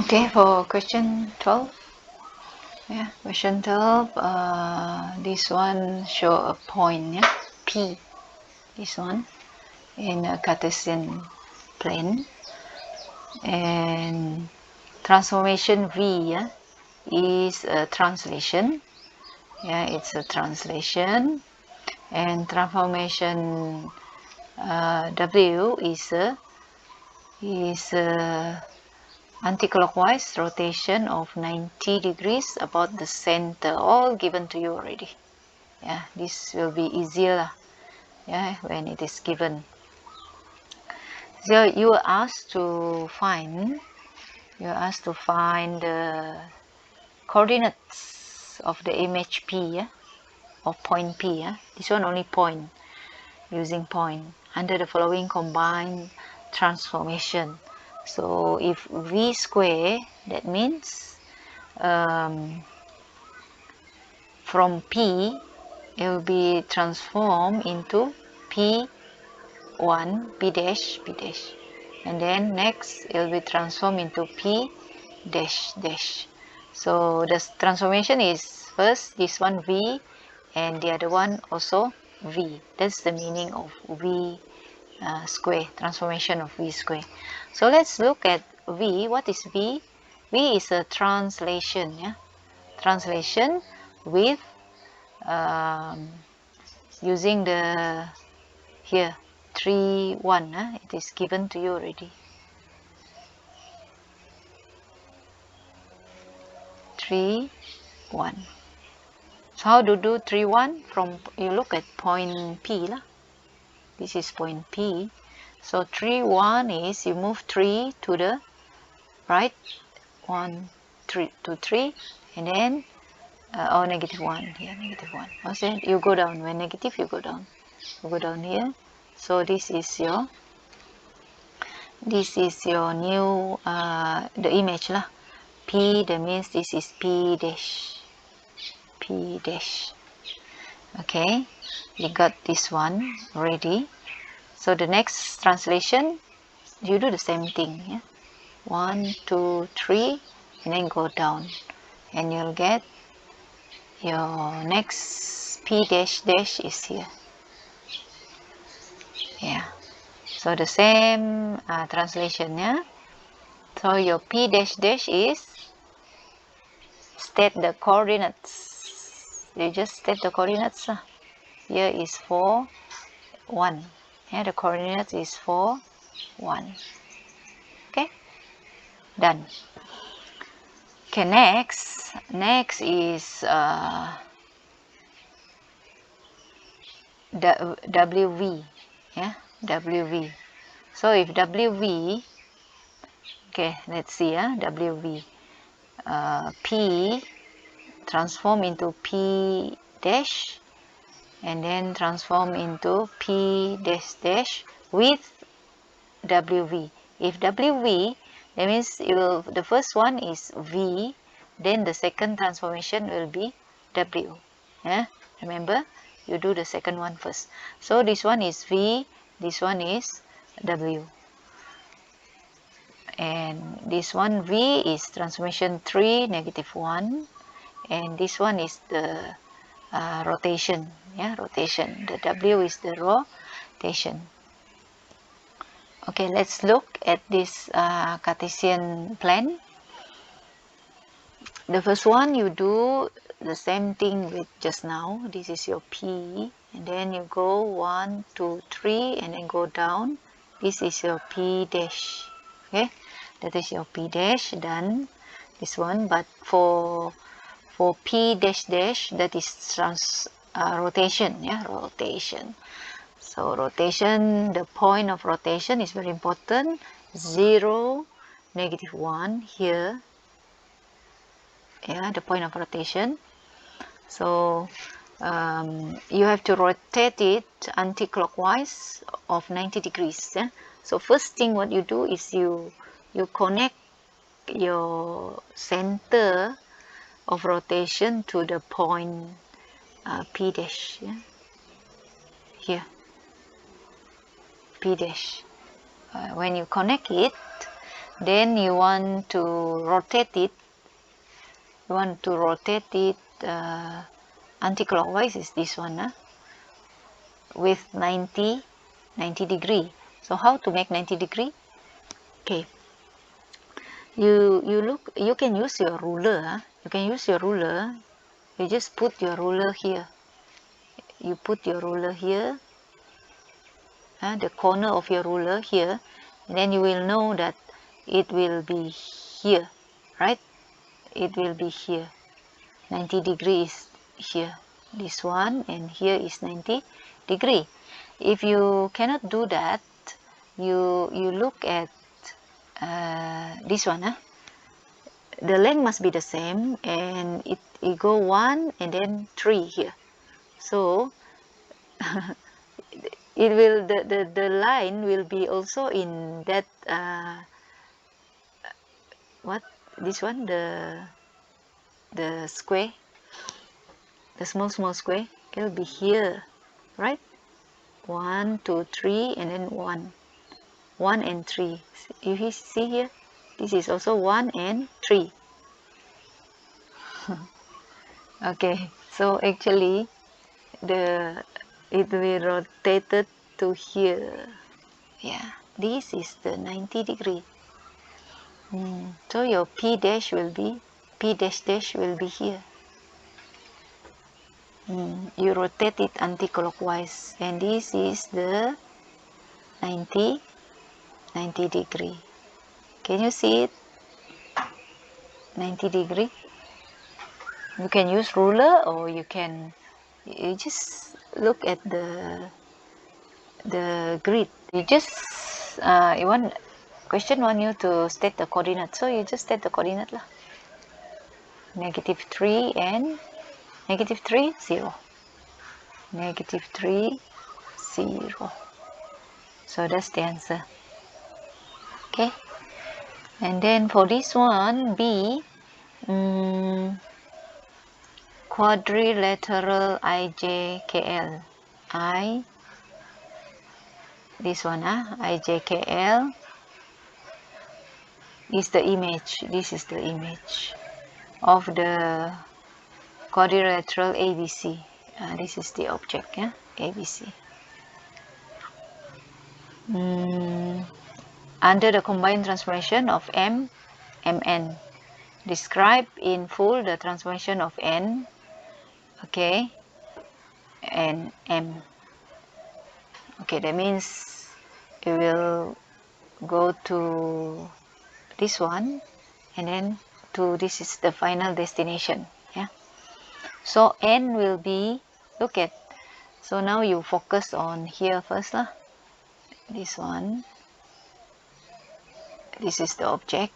Okay, for question 12. Yeah, question 12. This one show a point, yeah, P. This one in a Cartesian plane, and transformation V, yeah, is a translation. Yeah, it's a translation, and transformation W is a anti-clockwise rotation of 90 degrees about the center, all given to you already. Yeah, this will be easier, yeah, when it is given. So you are asked to find the coordinates of the image P, yeah, of point P. Yeah? This one only point, using point under the following combined transformation. So if V square, that means from P, it will be transformed into P1, P dash, P dash. And then next, it will be transformed into P dash dash. So the transformation is first this one V, and the other one also V. That's the meaning of V square, transformation of V square. So let's look at V. What is V? V is a translation, yeah, translation with using the here 3 1, it is given to you already. 3 1. So how to do 3 1? From you look at point P lah. This is point P. So 3 1 is you move 3 to the right, 1 3 to 3, and then negative 1 here, negative 1. What's that? You go down. When negative, you go down. You go down here. So this is your new the image lah. P, that means this is P dash. P dash. Okay, we got this one ready. So the next translation, you do the same thing, yeah. 1 2 3, and then go down, and you'll get your next P dash dash is here. Yeah, so the same translation, yeah. So your P dash dash is state the coordinates. You just state the coordinates. Here is 4 1. Yeah, the coordinates is 4 1. Okay, done. Okay, next is the WV, yeah, WV. So if WV, okay, let's see, WV, P transform into P dash, and then transform into P dash dash with WV. If WV, that means the first one is V, then the second transformation will be W. Yeah, remember, you do the second one first. So this one is V, this one is W, and this one V is transformation 3 negative 1, and this one is the rotation. Yeah, rotation. The W is the rotation. Okay, let's look at this Cartesian plane. The first one, you do the same thing with just now. This is your P, and then you go 1 2 3, and then go down. This is your P dash. Okay, that is your P dash. Done this one. But for P dash dash, that is rotation. Yeah, rotation. So rotation, the point of rotation is very important. 0 negative 1 here, yeah, the point of rotation. So you have to rotate it anti-clockwise of 90 degrees. Yeah? So first thing what you do is you connect your center of rotation to the point P dash, yeah? Here, P dash. When you connect it, Then you want to rotate it. Anti-clockwise is this one, with 90 degree. So how to make 90 degree? Okay, you can use your ruler. You just put your ruler here. The corner of your ruler here, and then you will know that it will be here, right? It will be here. 90 degrees here, this one, and here is 90 degree. If you cannot do that, you look at this one. The length must be the same, and it go 1 and then 3 here. So it will the line will be also in that this one, the square, the small square, it will be here, right? 1 2 3 and then 1 and 3. You see here, this is also 1 and 3. Okay, so actually it will rotate to here. Yeah, this is the 90 degree. So your P dash will be here. You rotate it anti-clockwise, and this is the 90 degree. Can you see it? 90 degree. You can use ruler, or you just look at the grid. You just question want you to state the coordinate, so you just state the coordinate lah. -3 and -3 0. -3 0. So that's the answer. Okay, and then for this one, B, quadrilateral IJKL. This one, IJKL is the image. This is the image of the quadrilateral ABC. This is the object, ABC. Under the combined transformation of Mn, describe in full the transformation of N, okay, and M. Okay, that means it will go to this one, and then to this is the final destination. Yeah. So N will be, look at, so now you focus on here first lah. This one. This is the object,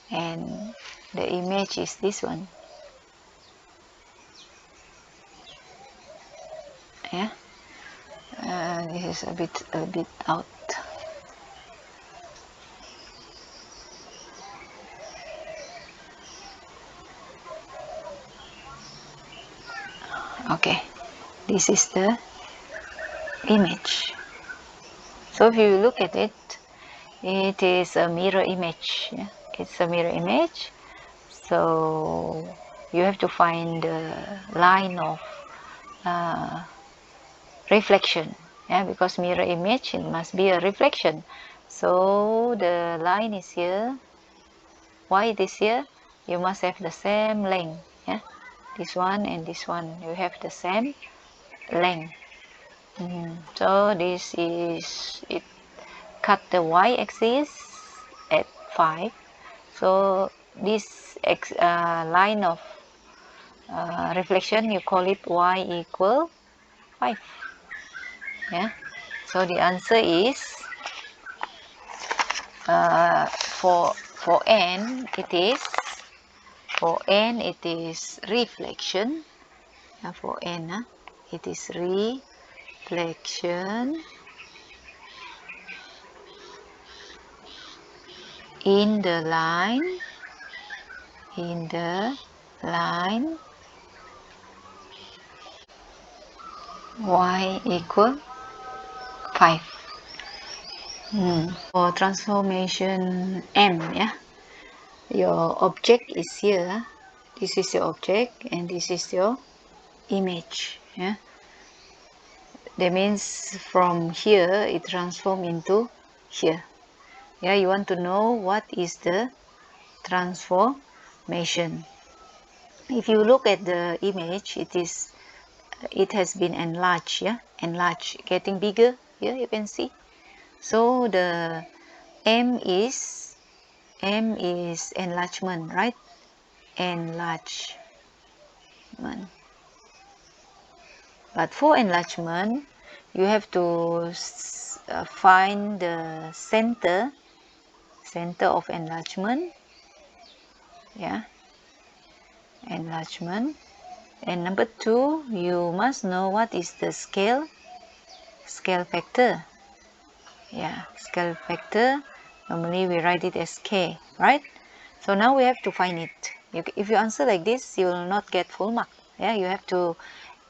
and the image is this one. Yeah. This is a bit out. Okay, this is the image. So if you look at it, it is a mirror image. Yeah? It's a mirror image. So you have to find the line of reflection. Yeah, because mirror image, it must be a reflection. So the line is here. Why it is here? You must have the same length. Yeah, this one and this one, you have the same length. So this is it. Cut the y-axis at 5. So this line of reflection, you call it y equal 5. Yeah. So the answer is for n it is reflection. For n it is reflection in the line y equal 5. For transformation M, yeah, your object is here. This is your object and this is your image. Yeah, that means from here it transform into here. Yeah, you want to know what is the transformation. If you look at the image, it has been enlarged. Yeah, enlarged, getting bigger. Here you can see. So the M is enlargement, right? Enlargement. But for enlargement, you have to find the center of enlargement. Yeah, enlargement. And number 2, you must know what is the scale factor. Yeah, scale factor. Normally we write it as K, right? So now we have to find it. If you answer like this, you will not get full mark. Yeah, you have to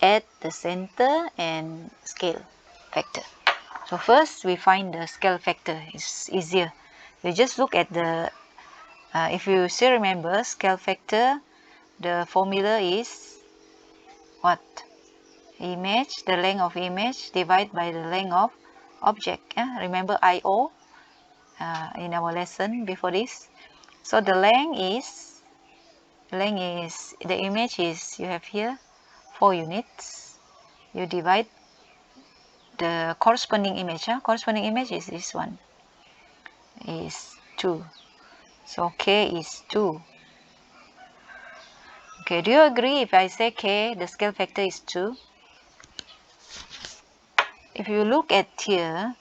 add the center and scale factor. So first we find the scale factor. It's easier. You just look at the, if you still remember, scale factor, the formula is what? Image, the length of image divided by the length of object. Yeah? Remember IO in our lesson before this. So the length is the image is, you have here 4 units. You divide the corresponding image. Corresponding image is this one, is 2. So K is 2. Okay, do you agree if I say K, the scale factor is 2? If you look at here,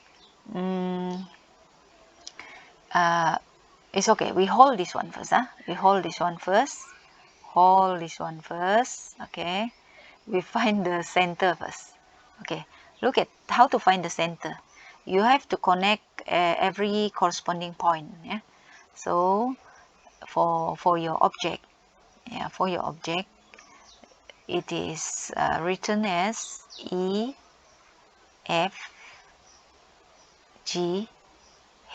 it's okay. We hold this one first. We hold this one first. Hold this one first. Okay. We find the center first. Okay. Look at how to find the center. You have to connect every corresponding point. Yeah. So for your object, it is written as E, F, G,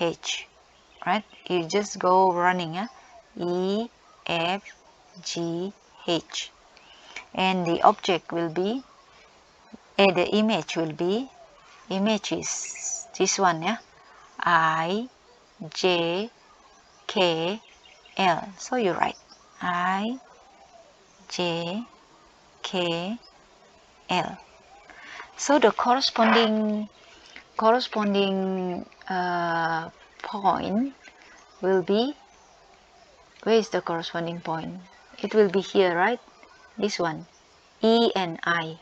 H. Right? You just go running. E, F, G, H. And the object will be, the image will be, image is this one, yeah, I, J, K, L. So you write I, J, K, L. So the corresponding point will be, where is the corresponding point? It will be here, right? This one, E and I.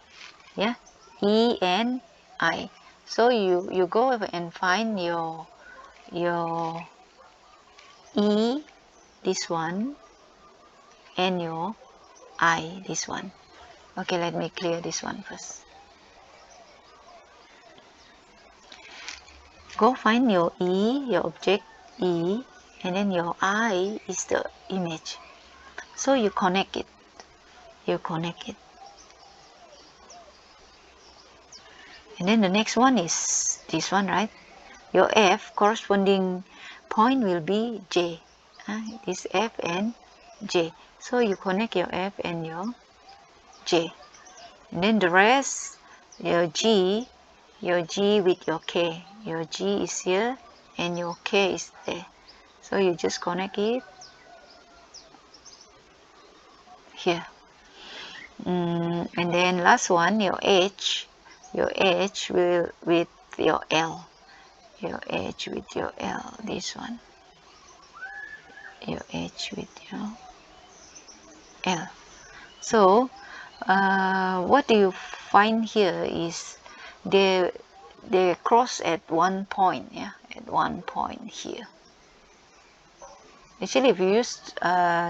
Yeah, E and I. So you go and find your E, this one, and your I, this one. Okay, let me clear this one first. Go find your E, your object E, and then your I is the image. So you connect it. And then the next one is this one, right? Your F, corresponding point will be J. This F and J. So you connect your F and your J. And then the rest, your G with your K. Your G is here and your K is there. So you just connect it here. And then last one, your H will with your L. Your H with your L, this one. Your H with your L. So what do you find here is they cross at one point. Yeah, at one point here. Actually, if you use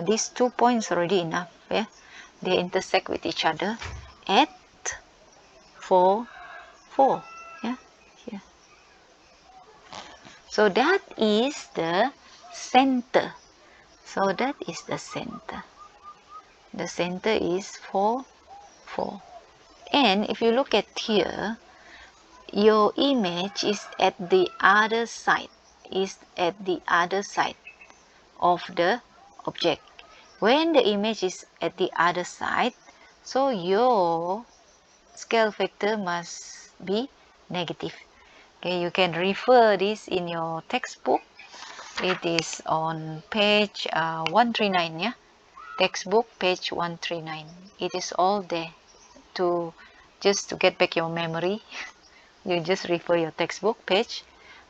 these 2 points already enough. Yeah, they intersect with each other at 4, 4. Yeah, here. So that is the center. So that is the center. The center is 4, 4. And if you look at here, your image is at the other side, of the object. When the image is at the other side, so your scale factor must be negative. Okay, you can refer this in your textbook. It is on page 139, yeah, textbook page 139. It is all there. To just to get back your memory, you just refer your textbook page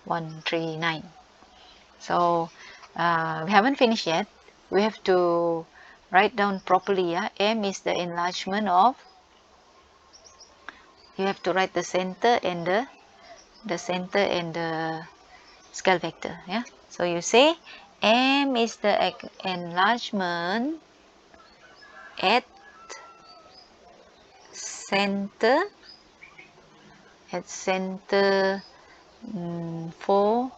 139. So we haven't finished yet. We have to write down properly. Yeah, M is the enlargement of. You have to write the center and the scale vector. Yeah. So you say M is the enlargement at center 4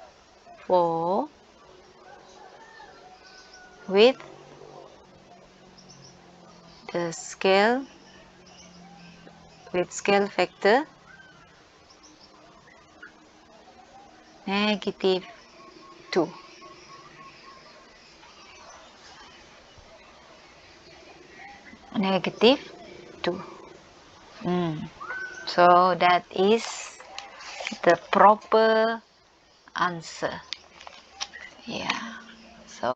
with the scale factor -2. -2. So that is the proper answer. Yeah.